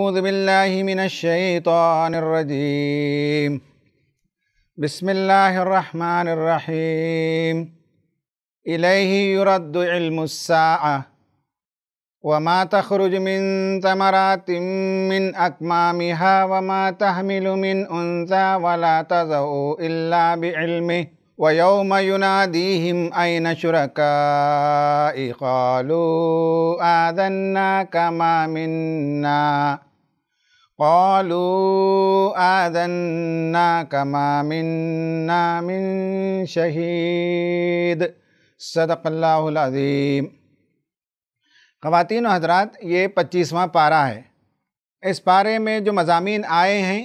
اعوذ باللہ من الشیطان الرجیم بسم اللہ الرحمن الرحیم الیہ یرد علم الساعة وما تخرج من ثمرات من اکمامها وما تحمل من انثى ولا تضع الا بعلمه وَيَوْمَ يُنَادِيهِمْ أَيْنَ شُرَكَائِي قَالُوا آذَنَّاكَ مَا مِنَّا مِن شَهِيدٍ صدق اللہ العظیم۔ خواتین و حضرات، یہ 25واں پارہ ہے۔ اس پارے میں جو مضامین آئے ہیں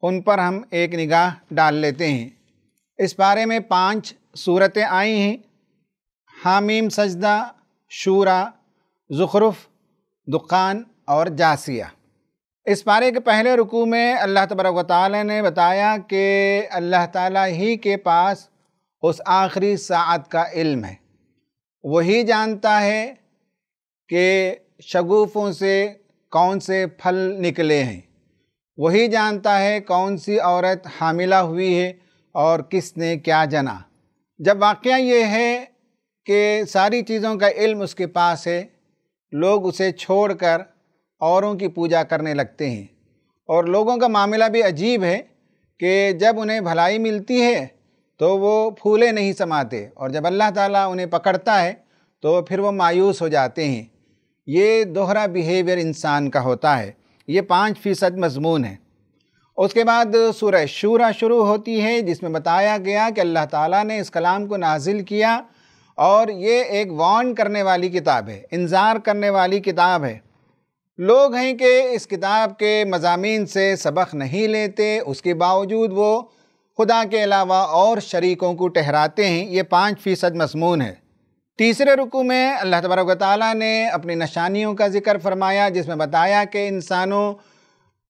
ان پر ہم ایک نگاہ ڈال لیتے ہیں۔ اس پارے میں 5 صورتیں آئی ہیں: حامیم سجدہ، شورا، زخرف، دخان اور جاسیہ۔ اس پارے کے پہلے رکوع میں اللہ تبارک و تعالی نے بتایا کہ اللہ تعالیٰ ہی کے پاس اس آخری ساعت کا علم ہے۔ وہی جانتا ہے کہ شگوفوں سے کون سے پھل نکلے ہیں، وہی جانتا ہے کون سی عورت حاملہ ہوئی ہے اور کس نے کیا جنا۔ جب واقعہ یہ ہے کہ ساری چیزوں کا علم اس کے پاس ہے، لوگ اسے چھوڑ کر اوروں کی پوجا کرنے لگتے ہیں، اور لوگوں کا معاملہ بھی عجیب ہے کہ جب انہیں بھلائی ملتی ہے تو وہ پھولے نہیں سماتے، اور جب اللہ تعالیٰ انہیں پکڑتا ہے تو پھر وہ مایوس ہو جاتے ہیں۔ یہ دوہرا بیہیویئر انسان کا ہوتا ہے۔ یہ 5% مضمون ہے۔ اس کے بعد سورہ شورا شروع ہوتی ہے، جس میں بتایا گیا کہ اللہ تعالیٰ نے اس کلام کو نازل کیا، اور یہ ایک وارن کرنے والی کتاب ہے، انذار کرنے والی کتاب ہے۔ لوگ ہیں کہ اس کتاب کے مضامین سے سبق نہیں لیتے، اس کے باوجود وہ خدا کے علاوہ اور شریکوں کو ٹھہراتے ہیں۔ یہ 5% مضمون ہے۔ تیسرے رکوع میں اللہ تبارک و تعالیٰ نے اپنی نشانیوں کا ذکر فرمایا، جس میں بتایا کہ انسانوں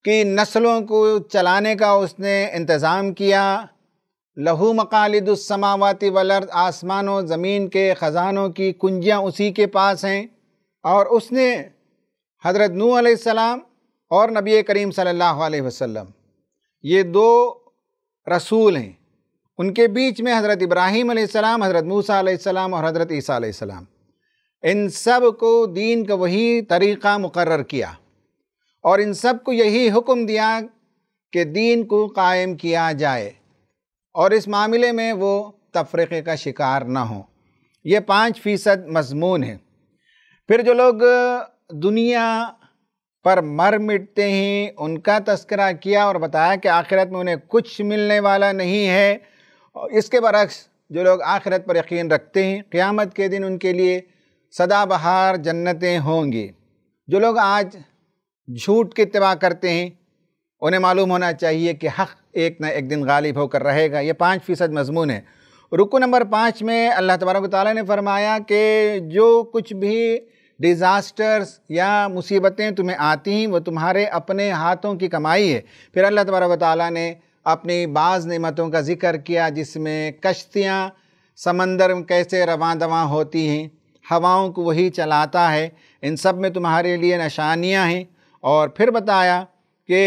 کی نسلوں کو چلانے کا اس نے انتظام کیا۔ لہو مقالید السماوات والارض، آسمان و زمین کے خزانوں کی کنجیاں اسی کے پاس ہیں، اور اس نے حضرت نوح علیہ السلام اور نبی کریم صلی اللہ علیہ وسلم، یہ 2 رسول ہیں، ان کے بیچ میں حضرت ابراہیم علیہ السلام، حضرت موسیٰ علیہ السلام اور حضرت عیسیٰ علیہ السلام، ان سب کو دین کا وہی طریقہ مقرر کیا، اور ان سب کو یہی حکم دیا کہ دین کو قائم کیا جائے، اور اس معاملے میں وہ تفرقے کا شکار نہ ہوں۔ یہ 5% مضمون ہے۔ پھر جو لوگ دنیا پر مر مٹتے ہیں ان کا تذکرہ کیا، اور بتایا کہ آخرت میں انہیں کچھ ملنے والا نہیں ہے۔ اس کے برعکس جو لوگ آخرت پر یقین رکھتے ہیں، قیامت کے دن ان کے لیے سدا بہار جنتیں ہوں گی۔ جو لوگ آج جھوٹ کی اتباع کرتے ہیں، انہیں معلوم ہونا چاہیے کہ حق ایک نہ ایک دن غالب ہو کر رہے گا۔ یہ 5% مضمون ہے۔ رکوع نمبر 5 میں اللہ تبارک و تعالیٰ نے فرمایا کہ جو کچھ بھی ڈیزاسٹرز یا مصیبتیں تمہیں آتی ہیں وہ تمہارے اپنے ہاتھوں کی کمائی ہے۔ پھر اللہ تبارک و تعالیٰ نے اپنی بعض نعمتوں کا ذکر کیا، جس میں کشتیاں سمندر میں کیسے رواں دواں ہوتی ہیں، ہواؤں کو وہی چلاتا ہے، ان سب میں تمہارے لیے نشانیاں ہیں۔ اور پھر بتایا کہ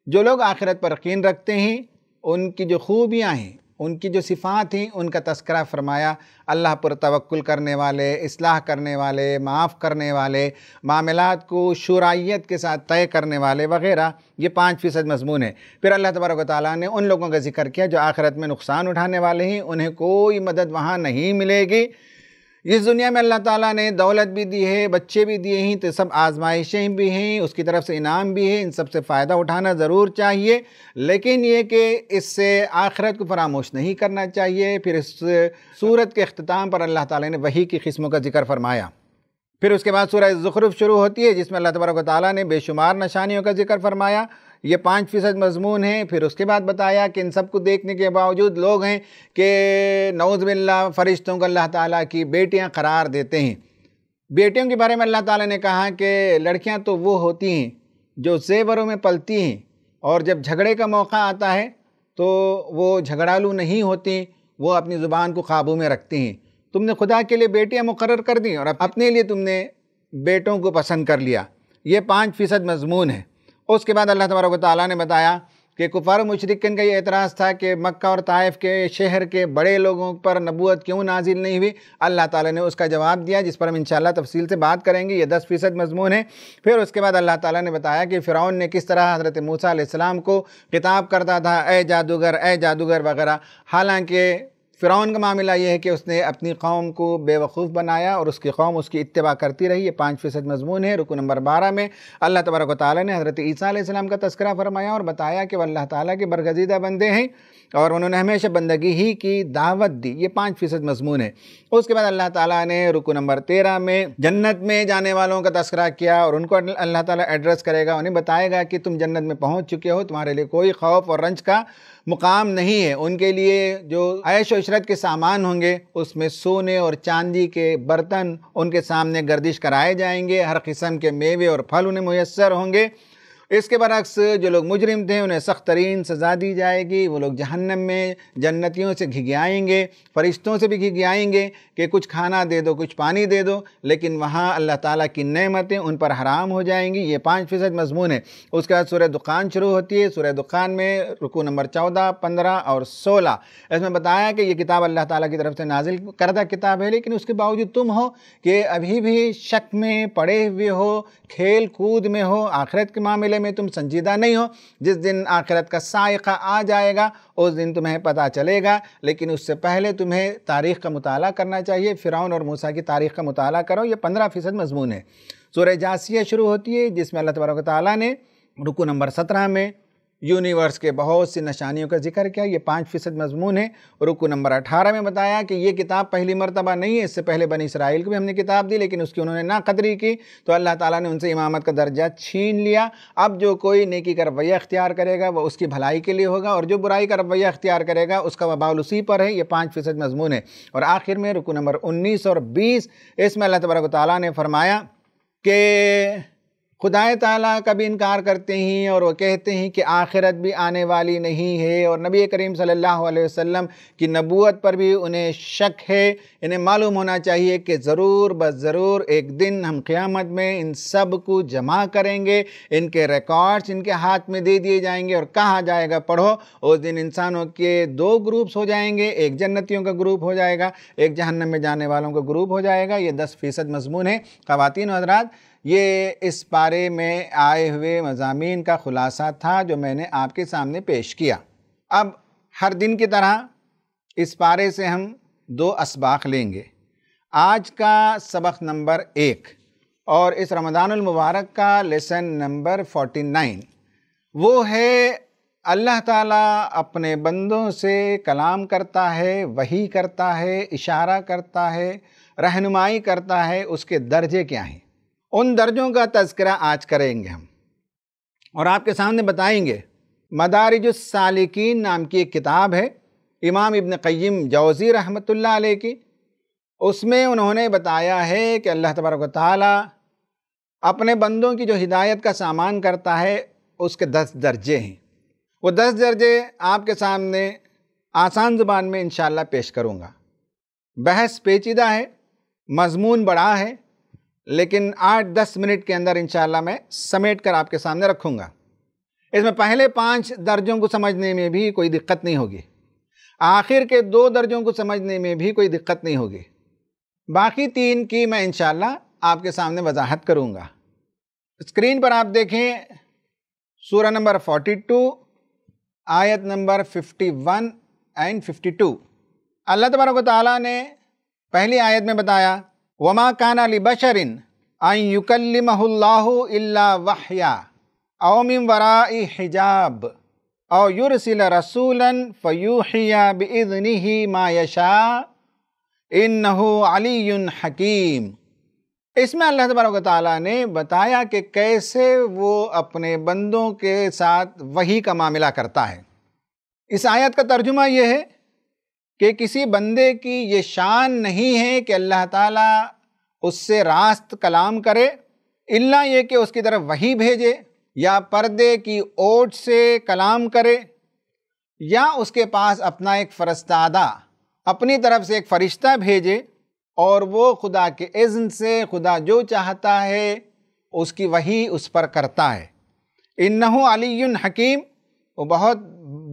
جو لوگ آخرت پر یقین رکھتے ہیں ان کی جو خوبیاں ہیں، ان کی جو صفات ہیں، ان کا تذکرہ فرمایا۔ اللہ پر توکل کرنے والے، اصلاح کرنے والے، معاف کرنے والے، معاملات کو شورائیت کے ساتھ طے کرنے والے وغیرہ، یہ 5% مضمون ہے۔ پھر اللہ تبارک و تعالیٰ نے ان لوگوں کا ذکر کیا جو آخرت میں نقصان اٹھانے والے ہیں، انہیں کوئی مدد وہاں نہیں ملے گی۔ اس دنیا میں اللہ تعالیٰ نے دولت بھی دی ہے، بچے بھی دیے ہیں، تو سب آزمائشیں بھی ہیں، اس کی طرف سے انعام بھی ہے، ان سب سے فائدہ اٹھانا ضرور چاہیے، لیکن یہ کہ اس سے آخرت کو فراموش نہیں کرنا چاہیے۔ پھر اس سورت کے اختتام پر اللہ تعالیٰ نے وحی کی قسموں کا ذکر فرمایا۔ پھر اس کے بعد سورہ زخرف شروع ہوتی ہے، جس میں اللہ تبارک و تعالیٰ نے بے شمار نشانیوں کا ذکر فرمایا۔ یہ 5% مضمون ہے۔ پھر اس کے بعد بتایا کہ ان سب کو دیکھنے کے باوجود لوگ ہیں کہ نعوذ باللہ فرشتوں کو اللہ تعالیٰ کی بیٹیاں قرار دیتے ہیں۔ بیٹیوں کے بارے میں اللہ تعالیٰ نے کہا کہ لڑکیاں تو وہ ہوتی ہیں جو زیوروں میں پلتی ہیں، اور جب جھگڑے کا موقع آتا ہے تو وہ جھگڑالو نہیں ہوتی، وہ اپنی زبان کو قابو میں رکھتی ہیں۔ تم نے خدا کے لیے بیٹیاں مقرر کر دیں اور اپنے لیے تم نے بیٹوں کو پسند کر لیا، یہ 5% مضمون ہے۔ اس کے بعد اللہ تبارک و تعالیٰ نے بتایا کہ کفار و مشرکین کا یہ اعتراض تھا کہ مکہ اور طائف کے شہر کے بڑے لوگوں پر نبوت کیوں نازل نہیں ہوئی۔ اللہ تعالیٰ نے اس کا جواب دیا، جس پر ہم انشاءاللہ تفصیل سے بات کریں گے۔ یہ 10% مضمون ہے۔ پھر اس کے بعد اللہ تعالیٰ نے بتایا کہ فرعون نے کس طرح حضرت موسیٰ علیہ السلام کو خطاب کرتا تھا، اے جادوگر وغیرہ۔ حالانکہ فرعون کا معاملہ یہ ہے کہ اس نے اپنی قوم کو بے وقوف بنایا اور اس کی قوم اس کی اتباع کرتی رہی۔ یہ 5% مضمون ہے۔ رکو نمبر 12 میں اللہ تبارک و تعالیٰ نے حضرت عیسیٰ علیہ السلام کا تذکرہ فرمایا اور بتایا کہ وہ اللہ تعالیٰ کے برگزیدہ بندے ہیں اور انہوں نے ہمیشہ بندگی ہی کی دعوت دی۔ یہ 5% مضمون ہے۔ اس کے بعد اللہ تعالیٰ نے رکو نمبر 13 میں جنت میں جانے والوں کا تذکرہ کیا اور ان کو اللہ تعالیٰ ایڈریس کرے گا، انہیں بتائے گا کہ تم جنت میں پہنچ چکے ہو، تمہارے لیے کوئی خوف اور رنج کا مقام نہیں ہے۔ ان کے لیے جو عیش و عشرت کے سامان ہوں گے اس میں سونے اور چاندی کے برتن ان کے سامنے گردش کرائے جائیں گے، ہر قسم کے میوے اور پھل انہیں میسر ہوں گے۔ اس کے برعکس جو لوگ مجرم تھے انہیں سخت ترین سزا دی جائے گی۔ وہ لوگ جہنم میں جنتیوں سے گھگیائیں گے، فرشتوں سے بھی گھگیائیں گے کہ کچھ کھانا دے دو، کچھ پانی دے دو، لیکن وہاں اللہ تعالیٰ کی نعمتیں ان پر حرام ہو جائیں گی۔ یہ 5% مضمون ہے۔ اس کے بعد سورہ دخان شروع ہوتی ہے۔ سورہ دخان میں رکوع نمبر 14، 15 اور 16 اس میں بتایا کہ یہ کتاب اللہ تعالیٰ کی طرف سے نازل کردہ کتاب ہے، لیکن اس کے باوجود تم ہو کہ ابھی بھی شک میں پڑے ہوئے ہو، کھیل کود میں ہو، آخرت کے معاملے میں تم سنجیدہ نہیں ہو۔ جس دن آخرت کا سائقہ آ جائے گا اس دن تمہیں پتہ چلے گا، لیکن اس سے پہلے تمہیں تاریخ کا مطالعہ کرنا چاہیے۔ فرعون اور موسیٰ کی تاریخ کا مطالعہ کرو۔ یہ 15% مضمون ہے۔ سورہ جاسیہ شروع ہوتی ہے جس میں اللہ تبارک و تعالیٰ نے رکوع نمبر 17 میں یونیورس کے بہت سی نشانیوں کا ذکر کیا۔ یہ 5% مضمون ہے۔ رکوع نمبر 18 میں بتایا کہ یہ کتاب پہلی مرتبہ نہیں ہے، اس سے پہلے بنی اسرائیل کو بھی ہم نے کتاب دی لیکن اس کی انہوں نے ناقدری کی تو اللہ تعالیٰ نے ان سے امامت کا درجہ چھین لیا۔ اب جو کوئی نیکی کا رویہ اختیار کرے گا وہ اس کی بھلائی کے لیے ہوگا اور جو برائی کا رویہ اختیار کرے گا اس کا وبال اسی پر ہے۔ یہ 5% مضمون ہے۔ اور آخر میں رکوع نمبر 19 اور 20 اس میں اللہ تبارک و تعالیٰ نے فرمایا کہ خدا تعالیٰ کا بھی انکار کرتے ہیں اور وہ کہتے ہیں کہ آخرت بھی آنے والی نہیں ہے، اور نبی کریم صلی اللہ علیہ وسلم کی نبوت پر بھی انہیں شک ہے۔ انہیں معلوم ہونا چاہیے کہ ضرور بس ضرور ایک دن ہم قیامت میں ان سب کو جمع کریں گے، ان کے ریکارڈز ان کے ہاتھ میں دے دیے جائیں گے اور کہا جائے گا پڑھو۔ اس دن انسانوں کے 2 گروپس ہو جائیں گے، ایک جنتیوں کا گروپ ہو جائے گا، ایک جہنم میں جانے والوں کا گروپ ہو جائے گا۔ یہ 10% مضمون ہے۔ خواتین و حضرات، یہ اس پارے میں آئے ہوئے مضامین کا خلاصہ تھا جو میں نے آپ کے سامنے پیش کیا۔ اب ہر دن کی طرح اس پارے سے ہم 2 اسباق لیں گے۔ آج کا سبق نمبر 1 اور اس رمضان المبارک کا لیسن نمبر 49 وہ ہے اللہ تعالیٰ اپنے بندوں سے کلام کرتا ہے، وحی کرتا ہے، اشارہ کرتا ہے، رہنمائی کرتا ہے، اس کے درجے کیا ہیں؟ ان درجوں کا تذکرہ آج کریں گے ہم اور آپ کے سامنے بتائیں گے۔ مدارج السالکین نام کی ایک کتاب ہے امام ابن قیم جوزی رحمۃ اللہ علیہ کی۔ اس میں انہوں نے بتایا ہے کہ اللہ تبارک و تعالیٰ اپنے بندوں کی جو ہدایت کا سامان کرتا ہے اس کے 10 درجے ہیں۔ وہ 10 درجے آپ کے سامنے آسان زبان میں انشاءاللہ پیش کروں گا۔ بحث پیچیدہ ہے، مضمون بڑا ہے، لیکن 8-10 منٹ کے اندر انشاءاللہ میں سمیٹ کر آپ کے سامنے رکھوں گا۔ اس میں پہلے 5 درجوں کو سمجھنے میں بھی کوئی دقت نہیں ہوگی، آخر کے 2 درجوں کو سمجھنے میں بھی کوئی دقت نہیں ہوگی، باقی 3 کی میں انشاءاللہ آپ کے سامنے وضاحت کروں گا۔ اسکرین پر آپ دیکھیں سورہ نمبر 42 آیت نمبر 51 اینڈ 52۔ اللہ تبارک و تعالیٰ نے پہلی آیت میں بتایا وَمَا كَانَ لِبَشَرٍ أَن يُكَلِّمَهُ اللَّهُ إِلَّا وَحْيًا أَوْ مِن وَرَاءِ حِجَابٍ أَوْ يُرْسِلَ رَسُولًا فَيُوحِيَ بِإِذْنِهِ مَا يَشَاءُ إِنَّهُ عَلِيٌّ حَكِيمٌ۔ اس میں اللہ تبارک و تعالیٰ نے بتایا کہ کیسے وہ اپنے بندوں کے ساتھ وحی کا معاملہ کرتا ہے۔ اس آیت کا ترجمہ یہ ہے کہ کسی بندے کی یہ شان نہیں ہے کہ اللہ تعالیٰ اس سے راست کلام کرے، الا یہ کہ اس کی طرف وحی بھیجے یا پردے کی اوٹ سے کلام کرے یا اس کے پاس اپنا ایک فرستادہ اپنی طرف سے ایک فرشتہ بھیجے اور وہ خدا کے اذن سے خدا جو چاہتا ہے اس کی وحی اس پر کرتا ہے۔ انہو علی حکیم، وہ بہت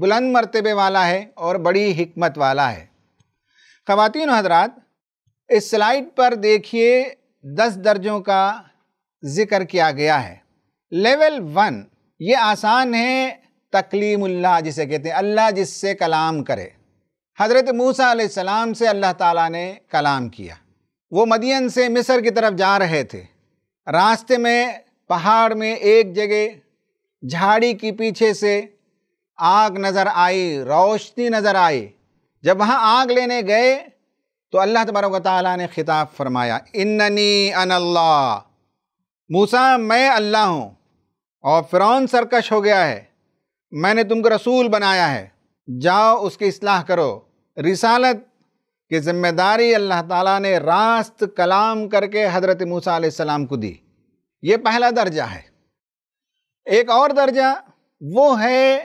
بلند مرتبے والا ہے اور بڑی حکمت والا ہے۔ خواتین و حضرات، اس سلائیڈ پر دیکھیے 10 درجوں کا ذکر کیا گیا ہے۔ لیول 1 یہ آسان ہے، تکلیم اللہ جسے کہتے ہیں، اللہ جس سے کلام کرے۔ حضرت موسیٰ علیہ السلام سے اللہ تعالیٰ نے کلام کیا۔ وہ مدین سے مصر کی طرف جا رہے تھے، راستے میں پہاڑ میں ایک جگہ جھاڑی کی پیچھے سے آگ نظر آئی، روشنی نظر آئی۔ جب وہاں آگ لینے گئے تو اللہ تبارک و تعالیٰ نے خطاب فرمایا، اننی انا اللہ، موسیٰ میں اللہ ہوں، اور فرعون سرکش ہو گیا ہے، میں نے تم کو رسول بنایا ہے، جاؤ اس کی اصلاح کرو۔ رسالت کی ذمہ داری اللہ تعالیٰ نے راست کلام کر کے حضرت موسیٰ علیہ السلام کو دی۔ یہ پہلا درجہ ہے۔ ایک اور درجہ وہ ہے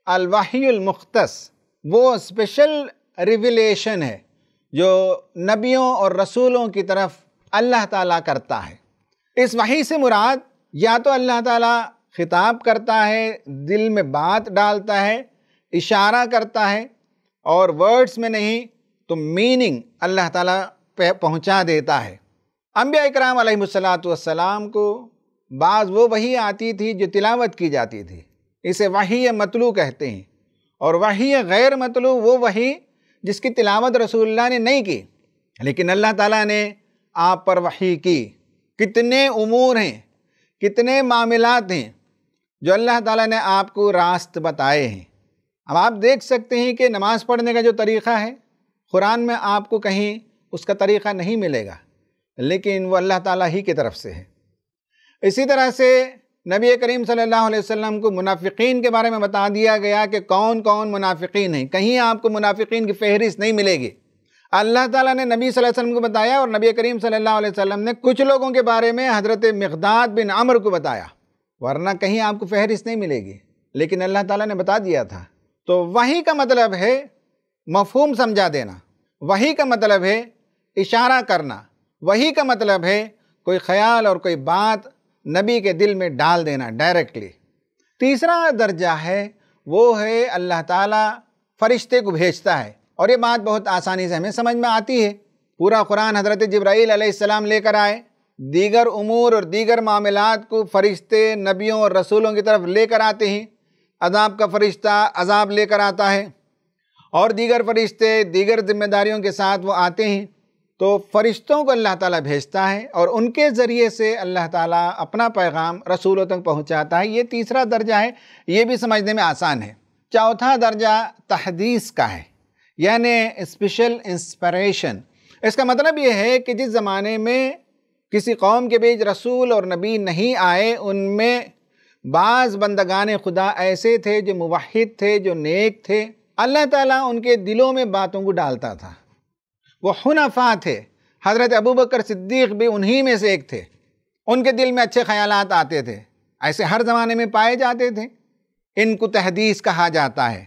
الوحی المختص، وہ اسپیشل ریویلیشن ہے جو نبیوں اور رسولوں کی طرف اللہ تعالیٰ کرتا ہے۔ اس وحی سے مراد یا تو اللہ تعالیٰ خطاب کرتا ہے، دل میں بات ڈالتا ہے، اشارہ کرتا ہے، اور ورڈز میں نہیں تو میننگ اللہ تعالیٰ پہ پہنچا دیتا ہے۔ انبیاء اکرام علیہ السلام کو بعض وہ وحی آتی تھی جو تلاوت کی جاتی تھی، اسے وحی متلو کہتے ہیں، اور وحی غیر متلو وہ وحی جس کی تلاوت رسول اللہ نے نہیں کی لیکن اللہ تعالیٰ نے آپ پر وحی کی۔ کتنے امور ہیں، کتنے معاملات ہیں جو اللہ تعالیٰ نے آپ کو راست بتائے ہیں۔ اب آپ دیکھ سکتے ہیں کہ نماز پڑھنے کا جو طریقہ ہے، قرآن میں آپ کو کہیں اس کا طریقہ نہیں ملے گا، لیکن وہ اللہ تعالیٰ ہی کی طرف سے ہے۔ اسی طرح سے نبی کریم صلی اللہ علیہ وسلم کو منافقین کے بارے میں بتا دیا گیا کہ کون کون منافقین ہیں، کہیں آپ کو منافقین کی فہرست نہیں ملے گی۔ اللہ تعالیٰ نے نبی صلی اللہ علیہ وسلم کو بتایا، اور نبی کریم صلی اللہ علیہ وسلم نے کچھ لوگوں کے بارے میں حضرت مقداد بن عمرو کو بتایا، ورنہ کہیں آپ کو فہرست نہیں ملے گی، لیکن اللہ تعالیٰ نے بتا دیا تھا۔ تو وحی کا مطلب ہے مفہوم سمجھا دینا، وحی کا مطلب ہے اشارہ کرنا، وحی کا مطلب ہے کوئی خیال اور کوئی بات نبی کے دل میں ڈال دینا ڈائریکٹلی۔ تیسرا درجہ ہے وہ ہے اللہ تعالیٰ فرشتے کو بھیجتا ہے، اور یہ بات بہت آسانی سے ہمیں سمجھ میں آتی ہے۔ پورا قرآن حضرت جبرائیل علیہ السلام لے کر آئے، دیگر امور اور دیگر معاملات کو فرشتے نبیوں اور رسولوں کی طرف لے کر آتے ہیں۔ عذاب کا فرشتہ عذاب لے کر آتا ہے، اور دیگر فرشتے دیگر ذمہ داریوں کے ساتھ وہ آتے ہیں۔ تو فرشتوں کو اللہ تعالیٰ بھیجتا ہے اور ان کے ذریعے سے اللہ تعالیٰ اپنا پیغام رسولوں تک پہنچاتا ہے۔ یہ تیسرا درجہ ہے، یہ بھی سمجھنے میں آسان ہے۔ چوتھا درجہ تحدیث کا ہے، یعنی اسپیشل انسپریشن۔ اس کا مطلب یہ ہے کہ جس زمانے میں کسی قوم کے بیچ رسول اور نبی نہیں آئے، ان میں بعض بندگان خدا ایسے تھے جو موحد تھے، جو نیک تھے، اللہ تعالیٰ ان کے دلوں میں باتوں کو ڈالتا تھا۔ وہ حنفاء تھے، حضرت ابوبکر صدیق بھی انہی میں سے ایک تھے، ان کے دل میں اچھے خیالات آتے تھے، ایسے ہر زمانے میں پائے جاتے تھے۔ ان کو تحدیث کہا جاتا ہے۔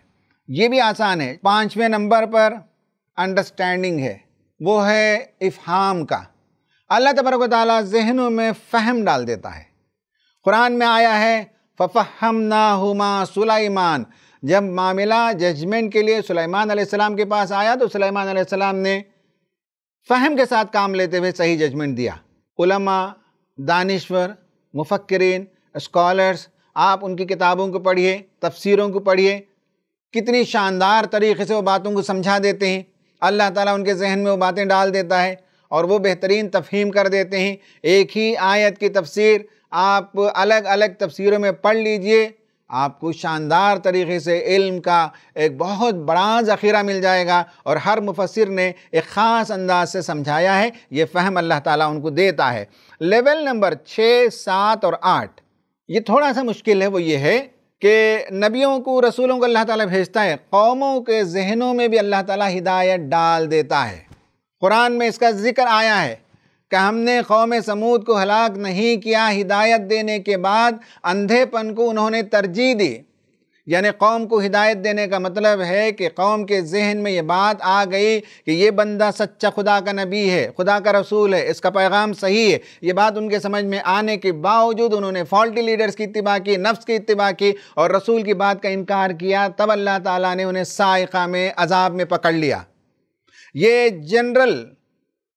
یہ بھی آسان ہے۔ 5ویں نمبر پر انڈرسٹینڈنگ ہے، وہ ہے افہام کا۔ اللہ تبارک و تعالیٰ ذہنوں میں فہم ڈال دیتا ہے۔ قرآن میں آیا ہے فَفَحَّمْنَاهُمَا سُلَيْمَانَ، جب معاملہ ججمنٹ کے لیے سلیمان علیہ السلام کے پاس آیا تو سلیمان علیہ السلام نے فہم کے ساتھ کام لیتے ہوئے صحیح ججمنٹ دیا۔ علماء، دانشور، مفکرین، اسکالرز، آپ ان کی کتابوں کو پڑھیے، تفسیروں کو پڑھیے، کتنی شاندار طریقے سے وہ باتوں کو سمجھا دیتے ہیں۔ اللہ تعالیٰ ان کے ذہن میں وہ باتیں ڈال دیتا ہے اور وہ بہترین تفہیم کر دیتے ہیں۔ ایک ہی آیت کی تفسیر آپ الگ الگ تفسیروں میں پڑھ لیجئے، آپ کو شاندار طریقے سے علم کا ایک بہت بڑا ذخیرہ مل جائے گا، اور ہر مفسر نے ایک خاص انداز سے سمجھایا ہے۔ یہ فہم اللہ تعالیٰ ان کو دیتا ہے۔ لیول نمبر 6، 7 اور 8 یہ تھوڑا سا مشکل ہے، وہ یہ ہے کہ نبیوں کو، رسولوں کو اللہ تعالیٰ بھیجتا ہے، قوموں کے ذہنوں میں بھی اللہ تعالیٰ ہدایت ڈال دیتا ہے۔ قرآن میں اس کا ذکر آیا ہے کہ ہم نے قوم سمود کو ہلاک نہیں کیا، ہدایت دینے کے بعد اندھے پن کو انہوں نے ترجیح دی۔ یعنی قوم کو ہدایت دینے کا مطلب ہے کہ قوم کے ذہن میں یہ بات آ گئی کہ یہ بندہ سچا خدا کا نبی ہے، خدا کا رسول ہے، اس کا پیغام صحیح ہے۔ یہ بات ان کے سمجھ میں آنے کے باوجود انہوں نے فالٹی لیڈرز کی اتباع کی، نفس کی اتباع کی اور رسول کی بات کا انکار کیا، تب اللہ تعالیٰ نے انہیں صاعقہ میں، عذاب میں پکڑ لیا۔ یہ جنرل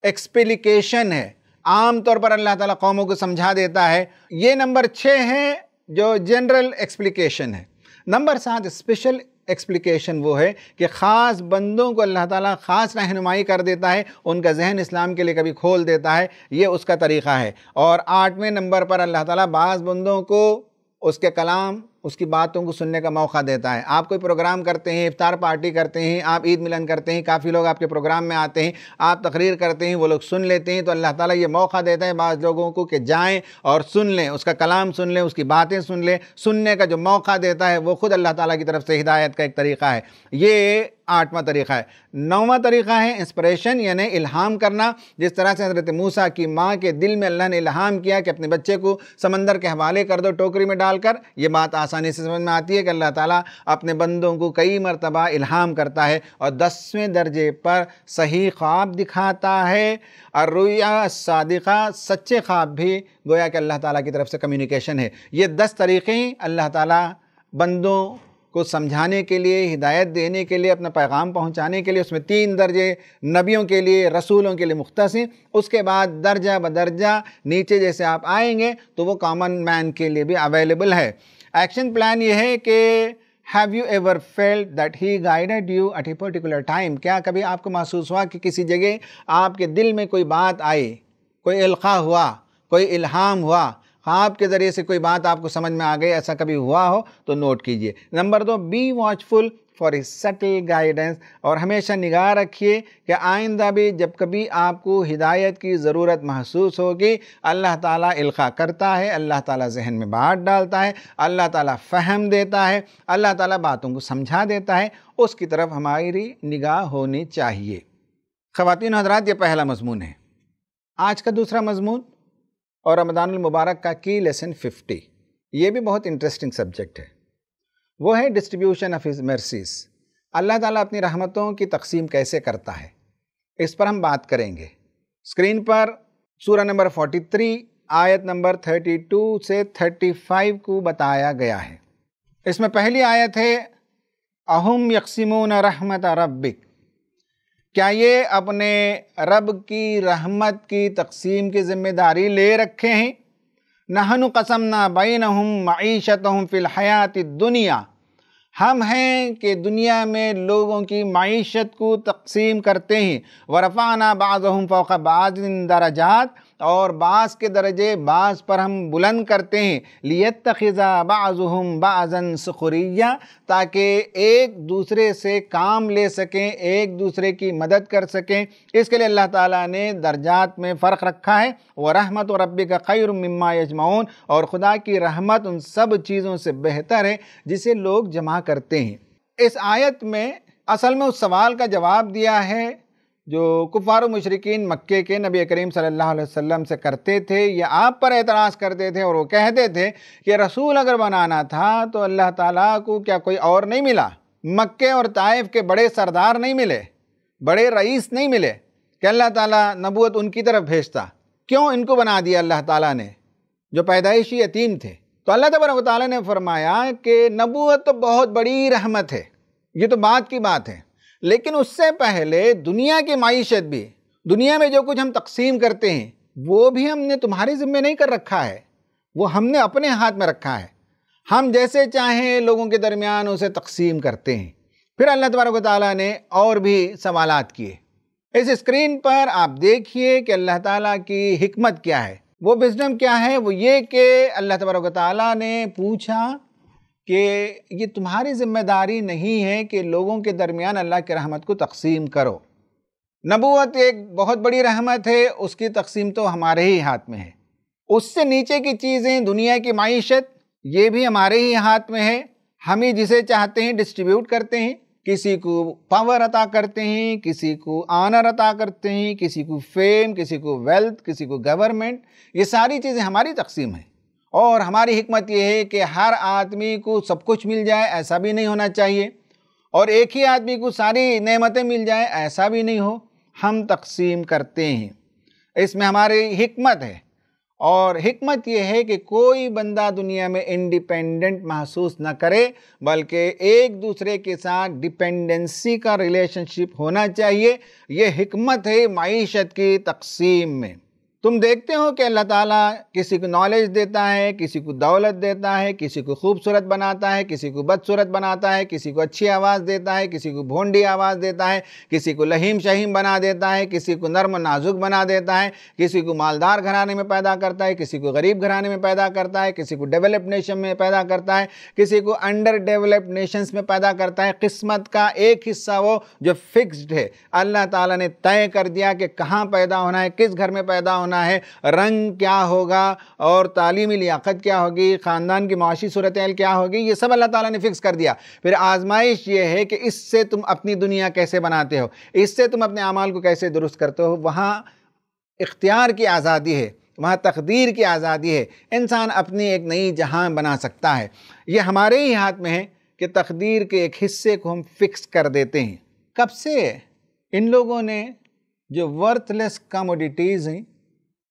ایکسپلیکیشن ہے، عام طور پر اللہ تعالیٰ قوموں کو سمجھا دیتا ہے۔ یہ نمبر 6 ہے جو جنرل ایکسپلیکیشن ہے۔ نمبر 7 اسپیشل ایکسپلیکیشن وہ ہے کہ خاص بندوں کو اللہ تعالیٰ خاص رہنمائی کر دیتا ہے، ان کا ذہن اسلام کے لیے کبھی کھول دیتا ہے، یہ اس کا طریقہ ہے۔ اور 8ویں نمبر پر اللہ تعالیٰ بعض بندوں کو اس کے کلام، اس کی باتوں کو سننے کا موقع دیتا ہے۔ آپ کوئی پروگرام کرتے ہیں، افطار پارٹی کرتے ہیں، آپ عید ملن کرتے ہیں، کافی لوگ آپ کے پروگرام میں آتے ہیں، آپ تقریر کرتے ہیں، وہ لوگ سن لیتے ہیں، تو اللہ تعالیٰ یہ موقع دیتا ہے بعض لوگوں کو کہ جائیں اور سن لیں، اس کا کلام سن لیں، اس کی باتیں سن لیں۔ سننے کا جو موقع دیتا ہے وہ خود اللہ تعالیٰ کی طرف سے ہدایت کا ایک طریقہ ہے۔ یہ 8واں طریقہ ہے۔ 9واں طریقہ ہے انسپریشن، یعنی الہام کرنا۔ جس طرح سے حضرت موسیٰ کی ماں کے دل میں اللہ نے الہام کیا کہ اپنے بچے کو سمندر کے حوالے کر دو ٹوکری میں ڈال کر، یہ بات آسانی سے سمجھ میں آتی ہے کہ اللہ تعالیٰ اپنے بندوں کو کئی مرتبہ الہام کرتا ہے اور 10ویں درجے پر صحیح خواب دکھاتا ہے۔ الرؤیا الصادقہ، سچے خواب بھی گویا کہ اللہ تعالیٰ کی طرف سے کمیونیکیشن ہے۔ یہ 10 طریقے اللہ تعالیٰ بندوں کو سمجھانے کے لیے، ہدایت دینے کے لیے، اپنا پیغام پہنچانے کے لیے، اس میں 3 درجے نبیوں کے لیے، رسولوں کے لیے مختص ہیں۔ اس کے بعد درجہ بدرجہ نیچے جیسے آپ آئیں گے تو وہ کامن مین کے لیے بھی اویلیبل ہے۔ ایکشن پلان یہ ہے کہ have you ever felt that he guided you at a particular time؟ کیا کبھی آپ کو محسوس ہوا کہ کسی جگہ آپ کے دل میں کوئی بات آئی، کوئی القاء ہوا، کوئی الہام ہوا، خواب کے ذریعے سے کوئی بات آپ کو سمجھ میں آ گئی، ایسا کبھی ہوا ہو تو نوٹ کیجئے۔ Number 2، be watchful for his subtle guidance، اور ہمیشہ نگاہ رکھیے کہ آئندہ بھی جب کبھی آپ کو ہدایت کی ضرورت محسوس ہوگی، اللہ تعالیٰ القاء کرتا ہے، اللہ تعالیٰ ذہن میں بات ڈالتا ہے، اللہ تعالیٰ فہم دیتا ہے، اللہ تعالیٰ باتوں کو سمجھا دیتا ہے، اس کی طرف ہماری نگاہ ہونی چاہیے۔ خواتین و حضرات، یہ پہلا مضمون ہے۔ آج کا دوسرا مضمون اور رمضان المبارک کا کی لیسن 50، یہ بھی بہت انٹرسٹنگ سبجیکٹ ہے۔ وہ ہے ڈسٹریبیوشن آف ہز مرسیز، اللہ تعالیٰ اپنی رحمتوں کی تقسیم کیسے کرتا ہے، اس پر ہم بات کریں گے۔ اسکرین پر سورہ نمبر 43 آیت نمبر 32 سے 35 کو بتایا گیا ہے۔ اس میں پہلی آیت ہے اَهُمْ يَقْسِمُونَ رَحْمَةَ رَبِّكَ، کیا یہ اپنے رب کی رحمت کی تقسیم کی ذمہ داری لے رکھے ہیں؟ نَحْنُ قَسَمْنَا بَيْنَهُمْ مَعِيشَتَهُمْ فِي الْحَيَاةِ الدُّنْيَا، ہم ہیں کہ دنیا میں لوگوں کی معیشت کو تقسیم کرتے ہیں۔ وَرَفَعْنَا بَعْضَهُمْ فَوْقَ بَعْضٍ دَرَجَاتٍ، اور بعض کے درجے بعض پر ہم بلند کرتے ہیں۔ لِيَتَّخِذَ بَعْضُهُمْ بَعْضًا سُخْرِيًّا، تاکہ ایک دوسرے سے کام لے سکیں، ایک دوسرے کی مدد کر سکیں۔ اس کے لیے اللہ تعالیٰ نے درجات میں فرق رکھا ہے۔ وَرَحْمَةُ رَبِّكَ خَيْرٌ مِّمَّا يَجْمَعُونَ، اور خدا کی رحمت ان سب چیزوں سے بہتر ہے جسے لوگ جمع کرتے ہیں۔ اس آیت میں اصل میں اس سوال کا جواب دیا ہے جو کفار و مشرکین مکے کے نبی کریم صلی اللہ علیہ وسلم سے کرتے تھے یا آپ پر اعتراض کرتے تھے، اور وہ کہتے تھے کہ رسول اگر بنانا تھا تو اللہ تعالیٰ کو کیا کوئی اور نہیں ملا؟ مکے اور طائف کے بڑے سردار نہیں ملے، بڑے رئیس نہیں ملے کہ اللہ تعالیٰ نبوت ان کی طرف بھیجتا؟ کیوں ان کو بنا دیا اللہ تعالیٰ نے جو پیدائشی یتیم تھے؟ تو اللہ تبارک و تعالیٰ نے فرمایا کہ نبوت تو بہت بڑی رحمت ہے، یہ تو بات کی بات ہے، لیکن اس سے پہلے دنیا کی معیشت بھی، دنیا میں جو کچھ ہم تقسیم کرتے ہیں وہ بھی ہم نے تمہارے ذمہ نہیں کر رکھا ہے، وہ ہم نے اپنے ہاتھ میں رکھا ہے۔ ہم جیسے چاہیں لوگوں کے درمیان اسے تقسیم کرتے ہیں۔ پھر اللہ تبارک و تعالیٰ نے اور بھی سوالات کیے۔ اس اسکرین پر آپ دیکھیے کہ اللہ تعالیٰ کی حکمت کیا ہے، وہ وزڈم کیا ہے۔ وہ یہ کہ اللہ تبارک و تعالیٰ نے پوچھا کہ یہ تمہاری ذمہ داری نہیں ہے کہ لوگوں کے درمیان اللہ کی رحمت کو تقسیم کرو۔ نبوت ایک بہت بڑی رحمت ہے، اس کی تقسیم تو ہمارے ہی ہاتھ میں ہے۔ اس سے نیچے کی چیزیں، دنیا کی معیشت، یہ بھی ہمارے ہی ہاتھ میں ہے۔ ہم ہی جسے چاہتے ہیں ڈسٹریبیوٹ کرتے ہیں، کسی کو پاور عطا کرتے ہیں، کسی کو آنر عطا کرتے ہیں، کسی کو فیم، کسی کو ویلتھ، کسی کو گورنمنٹ، یہ ساری چیزیں ہماری تقسیم ہیں۔ اور ہماری حکمت یہ ہے کہ ہر آدمی کو سب کچھ مل جائے، ایسا بھی نہیں ہونا چاہیے، اور ایک ہی آدمی کو ساری نعمتیں مل جائیں، ایسا بھی نہیں ہو۔ ہم تقسیم کرتے ہیں، اس میں ہماری حکمت ہے، اور حکمت یہ ہے کہ کوئی بندہ دنیا میں انڈیپینڈنٹ محسوس نہ کرے، بلکہ ایک دوسرے کے ساتھ ڈیپینڈنسی کا ریلیشن شپ ہونا چاہیے۔ یہ حکمت ہے معیشت کی تقسیم میں۔ تم دیکھتے ہو کہ اللہ تعالیٰ کسی کو نالج دیتا ہے، کسی کو دولت دیتا ہے، کسی کو خوبصورت بناتا ہے، کسی کو بدصورت بناتا ہے، کسی کو اچھی آواز دیتا ہے، کسی کو بھونڈی آواز دیتا ہے، کسی کو لہیم شہیم بنا دیتا ہے، کسی کو نرم و نازک بنا دیتا ہے، کسی کو مالدار گھرانے میں پیدا کرتا ہے، کسی کو غریب گھرانے میں پیدا کرتا ہے، کسی کو ڈیولپ نیشن میں پیدا کرتا ہے، کسی کو انڈر ڈیولپ نیشنز میں پیدا کرتا ہے۔ قسمت کا ایک حصہ وہ جو فکسڈ ہے، اللہ تعالیٰ نے طے کر دیا کہ کہاں پیدا ہونا ہے، کس گھر میں پیدا ہونا ہے، رنگ کیا ہوگا، اور تعلیمی لیاقت کیا ہوگی، خاندان کی معاشی صورتحال کیا ہوگی، یہ سب اللہ تعالیٰ نے فکس کر دیا۔ پھر آزمائش یہ ہے کہ اس سے تم اپنی دنیا کیسے بناتے ہو، اس سے تم اپنے اعمال کو کیسے درست کرتے ہو۔ وہاں اختیار کی آزادی ہے، وہاں تقدیر کی آزادی ہے، انسان اپنی ایک نئی جہاں بنا سکتا ہے۔ یہ ہمارے ہی ہاتھ میں ہے کہ تقدیر کے ایک حصے کو ہم فکس کر دیتے ہیں۔ کب سے ان لوگوں نے جو ورتھ لیس کموڈیٹیز ہیں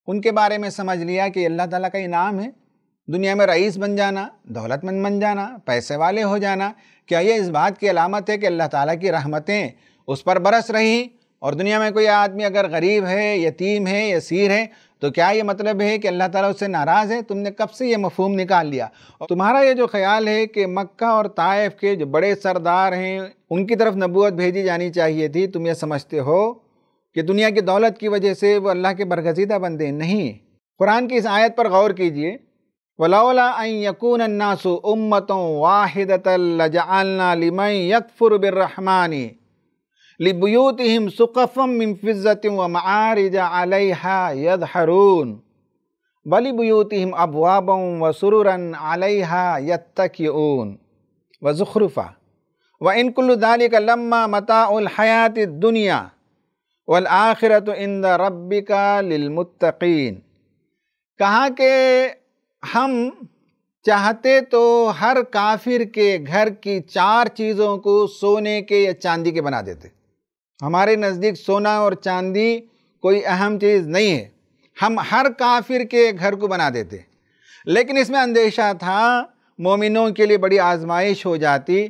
ان کے بارے میں سمجھ لیا کہ اللہ تعالیٰ کا انعام ہے، دنیا میں رئیس بن جانا، دولت مند بن جانا، پیسے والے ہو جانا، کیا یہ اس بات کی علامت ہے کہ اللہ تعالیٰ کی رحمتیں اس پر برس رہی؟ اور دنیا میں کوئی آدمی اگر غریب ہے، یتیم ہے، اسیر ہے، تو کیا یہ مطلب ہے کہ اللہ تعالیٰ اس سے ناراض ہے؟ تم نے کب سے یہ مفہوم نکال لیا؟ اور تمہارا یہ جو خیال ہے کہ مکہ اور طائف کے جو بڑے سردار ہیں ان کی طرف نبوت بھیجی جانی چاہیے تھی، تم یہ سمجھتے ہو کہ دنیا کی دولت کی وجہ سے وہ اللہ کے برگزیدہ بندے نہیں۔ قرآن کی اس آیت پر غور کیجئے، وَلَوْلَا أَن يَكُونَ النَّاسُ أُمَّةً وَاحِدَةً لَجَعَلْنَا لِمَن يَكْفُرُ بِالرَّحْمَنِ لِبُيُوتِهِمْ سُقَفًا مِّن فِضَّةٍ وَمَعَارِجَ عَلَيْهَا يَظْهَرُونَ وَلِبُيُوتِهِمْ أَبْوَابًا وَسُرُرًا عَلَيْهَا يَتَّكِئُونَ وَزُخْرُفًا وَإِن كُلُّ ذَلِكَ لَمَّا مَتَاعُ الْحَيَاةِ الدُّنْيَا وَالْآخِرَةُ عِندَ رَبِّكَ لِلْمُتَّقِينَ۔ کہا کہ ہم چاہتے تو ہر کافر کے گھر کی 4 چیزوں کو سونے کے یا چاندی کے بنا دیتے۔ ہمارے نزدیک سونا اور چاندی کوئی اہم چیز نہیں ہے، ہم ہر کافر کے گھر کو بنا دیتے، لیکن اس میں اندیشہ تھا مومنوں کے لیے بڑی آزمائش ہو جاتی،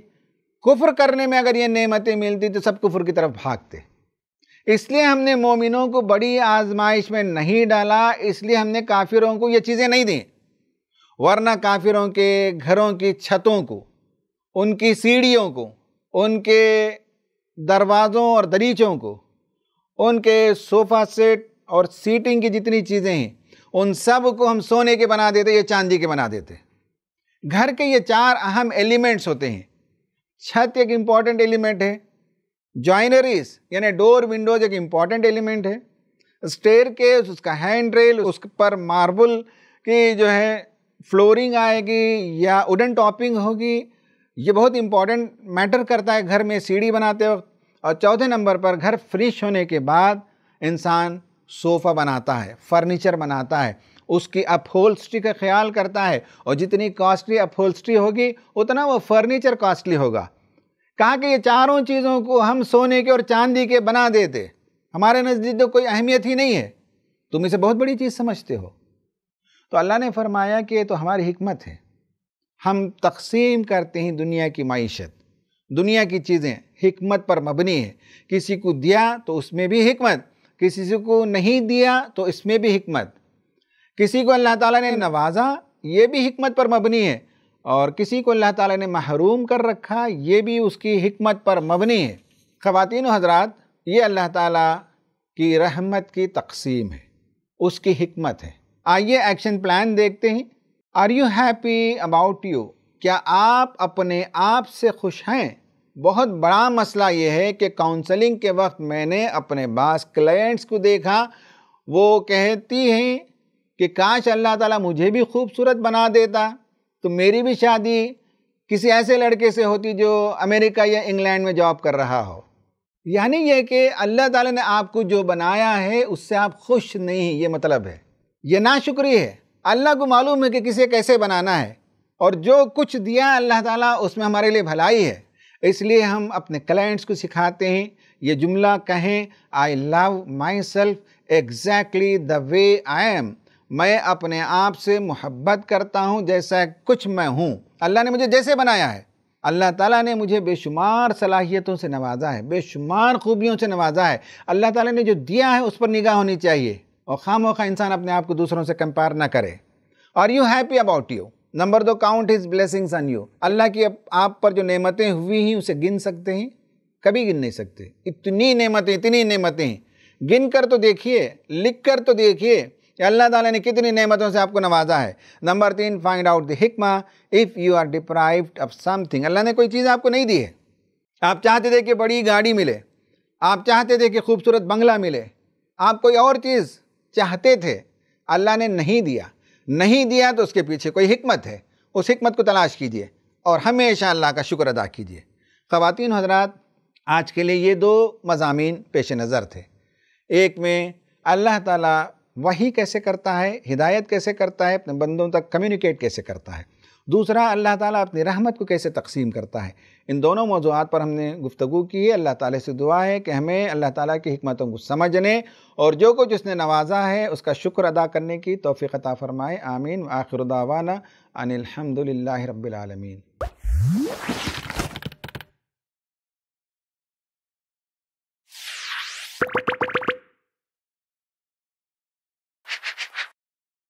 کفر کرنے میں اگر یہ نعمتیں ملتی تو سب کفر کی طرف بھاگتے، اس لیے ہم نے مومنوں کو بڑی آزمائش میں نہیں ڈالا، اس لیے ہم نے کافروں کو یہ چیزیں نہیں دیں، ورنہ کافروں کے گھروں کی چھتوں کو، ان کی سیڑھیوں کو، ان کے دروازوں اور دریچوں کو، ان کے صوفہ سیٹ اور سیٹنگ کی جتنی چیزیں ہیں ان سب کو ہم سونے کے بنا دیتے یا چاندی کے بنا دیتے۔ گھر کے یہ 4 اہم ایلیمنٹس ہوتے ہیں۔ چھت ایک امپورٹنٹ ایلیمنٹ ہے، جوائنریز یعنی ڈور ونڈوز ایک امپورٹنٹ ایلیمنٹ ہے، اسٹیئر کیس، اس کا ہینڈ ریل، اس پر ماربل کی جو ہے فلورنگ آئے گی یا ووڈن ٹاپنگ ہوگی، یہ بہت امپورٹنٹ میٹر کرتا ہے گھر میں سیڑھی بناتے وقت۔ اور چوتھے نمبر پر گھر فنش ہونے کے بعد انسان صوفہ بناتا ہے، فرنیچر بناتا ہے، اس کی اپہولسٹری کا خیال کرتا ہے، اور جتنی کاسٹلی اپہولسٹری ہوگی اتنا وہ فرنیچر کاسٹلی ہوگا۔ کہا کہ یہ 4 چیزوں کو ہم سونے کے اور چاندی کے بنا دیتے، ہمارے نزدیک تو کوئی اہمیت ہی نہیں ہے، تم اسے بہت بڑی چیز سمجھتے ہو۔ تو اللہ نے فرمایا کہ یہ تو ہماری حکمت ہے، ہم تقسیم کرتے ہیں دنیا کی معیشت، دنیا کی چیزیں حکمت پر مبنی ہے، کسی کو دیا تو اس میں بھی حکمت، کسی کو نہیں دیا تو اس میں بھی حکمت، کسی کو اللہ تعالیٰ نے نوازا یہ بھی حکمت پر مبنی ہے، اور کسی کو اللہ تعالیٰ نے محروم کر رکھا یہ بھی اس کی حکمت پر مبنی ہے۔ خواتین و حضرات، یہ اللہ تعالیٰ کی رحمت کی تقسیم ہے، اس کی حکمت ہے۔ آئیے ایکشن پلان دیکھتے ہیں۔ Are you happy about you? کیا آپ اپنے آپ سے خوش ہیں؟ بہت بڑا مسئلہ یہ ہے کہ کاؤنسلنگ کے وقت میں نے اپنے بعض کلائنٹس کو دیکھا، وہ کہتی ہیں کہ کاش اللہ تعالیٰ مجھے بھی خوبصورت بنا دیتا تو میری بھی شادی کسی ایسے لڑکے سے ہوتی جو امریکہ یا انگلینڈ میں جاب کر رہا ہو۔ یعنی یہ کہ اللہ تعالیٰ نے آپ کو جو بنایا ہے اس سے آپ خوش نہیں، یہ مطلب ہے، یہ ناشکری ہے۔ اللہ کو معلوم ہے کہ کسے کیسے بنانا ہے، اور جو کچھ دیا اللہ تعالیٰ اس میں ہمارے لیے بھلائی ہے۔ اس لیے ہم اپنے کلائنٹس کو سکھاتے ہیں یہ جملہ کہیں، I love my self exactly the way I am, میں اپنے آپ سے محبت کرتا ہوں جیسا کچھ میں ہوں۔ اللہ نے مجھے جیسے بنایا ہے، اللہ تعالیٰ نے مجھے بے شمار صلاحیتوں سے نوازا ہے، بے شمار خوبیوں سے نوازا ہے۔ اللہ تعالیٰ نے جو دیا ہے اس پر نگاہ ہونی چاہیے، اور خواہ مخواہ انسان اپنے آپ کو دوسروں سے کمپیئر نہ کرے۔ اور you happy about you, number 2، count his blessings on you, اللہ کی آپ پر جو نعمتیں ہوئی ہیں اسے گن سکتے ہیں؟ کبھی گن نہیں سکتے۔ اتنی نعمتیں ہیں، گن کر تو دیکھیے، لکھ کر تو دیکھیے کہ اللہ تعالیٰ نے کتنی نعمتوں سے آپ کو نوازا ہے۔ نمبر 3، فائنڈ آؤٹ دی حکمہ if you are deprived of سم تھنگ، اللہ نے کوئی چیز آپ کو نہیں دی ہے، آپ چاہتے تھے کہ بڑی گاڑی ملے، آپ چاہتے تھے کہ خوبصورت بنگلہ ملے، آپ کوئی اور چیز چاہتے تھے، اللہ نے نہیں دیا تو اس کے پیچھے کوئی حکمت ہے، اس حکمت کو تلاش کیجئے اور ہمیشہ اللہ کا شکر ادا کیجئے۔ خواتین و حضرات، آج کے لیے یہ 2 مضامین پیش نظر تھے۔ ایک میں اللہ تعالیٰ وحی کیسے کرتا ہے، ہدایت کیسے کرتا ہے، اپنے بندوں تک کمیونیکیٹ کیسے کرتا ہے۔ دوسرا، اللہ تعالیٰ اپنی رحمت کو کیسے تقسیم کرتا ہے۔ ان دونوں موضوعات پر ہم نے گفتگو کی ہے۔ اللہ تعالیٰ سے دعا ہے کہ ہمیں اللہ تعالیٰ کی حکمتوں کو سمجھنے اور جو کچھ اس نے نوازا ہے اس کا شکر ادا کرنے کی توفیق عطا فرمائے۔ آمین۔ وآخر دعوانا ان الحمد للہ رب العالمین۔